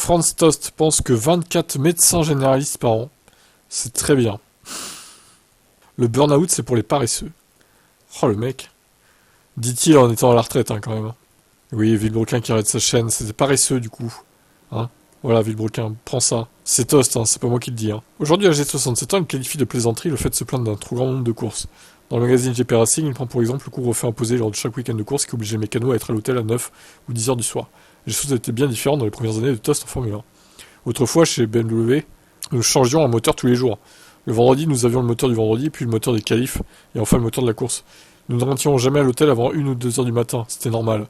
Franz Tost pense que 24 médecins généralistes par an, c'est très bien. Le burn-out, c'est pour les paresseux. Oh, le mec. Dit-il en étant à la retraite, hein, quand même. Oui, Villebrequin qui arrête sa chaîne, c'est des paresseux, du coup. Hein, voilà, Villebrequin, prends ça. C'est Toast, hein, c'est pas moi qui le dis. Hein. Aujourd'hui, âgé de 67 ans, il qualifie de plaisanterie le fait de se plaindre d'un trop grand nombre de courses. Dans le magazine GP Racing, il prend pour exemple le couvre-feu imposé lors de chaque week-end de course qui obligeait les mécanos à être à l'hôtel à 9 ou 10 heures du soir. Les choses étaient bien différentes dans les premières années de Toast en Formule 1. Autrefois, chez BMW, nous changions un moteur tous les jours. Le vendredi, nous avions le moteur du vendredi, puis le moteur des qualifs, et enfin le moteur de la course. Nous ne rentrions jamais à l'hôtel avant 1 ou 2 heures du matin, c'était normal.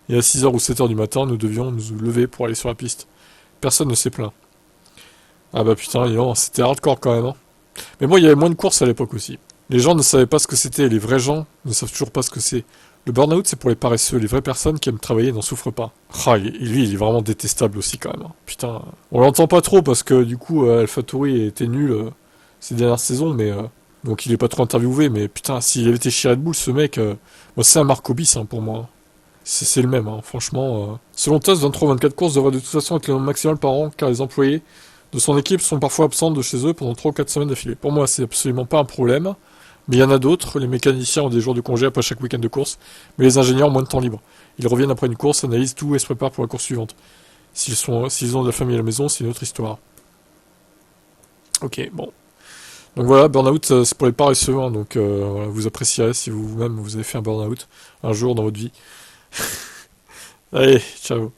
Et à 6 heures ou 7 heures du matin, nous devions nous lever pour aller sur la piste. Personne ne s'est plaint. Ah bah putain, c'était hardcore quand même. Hein. Mais bon, il y avait moins de courses à l'époque aussi. Les gens ne savaient pas ce que c'était, et les vrais gens ne savent toujours pas ce que c'est. Le burn-out, c'est pour les paresseux, les vraies personnes qui aiment travailler et n'en souffrent pas. Ah, lui, il est vraiment détestable aussi quand même. Hein. Putain, on l'entend pas trop parce que du coup, AlphaTauri était nul ces dernières saisons, mais donc il est pas trop interviewé. Mais putain, s'il avait été chez Red Bull, ce mec, moi c'est un Marco Bis hein, pour moi. C'est le même, hein, franchement. Selon TOS, 23-24 courses devraient de toute façon être le nombre maximal par an, car les employés de son équipe sont parfois absents de chez eux pendant 3 ou 4 semaines d'affilée. Pour moi, c'est absolument pas un problème. Mais il y en a d'autres, les mécaniciens ont des jours de congé après chaque week-end de course, mais les ingénieurs ont moins de temps libre. Ils reviennent après une course, analysent tout et se préparent pour la course suivante. S'ils ont de la famille à la maison, c'est une autre histoire. Ok, bon. Donc voilà, burn-out, c'est pour les paresseux, hein, donc voilà, vous apprécierez si vous-même vous avez fait un burn-out un jour dans votre vie. Allez, ciao.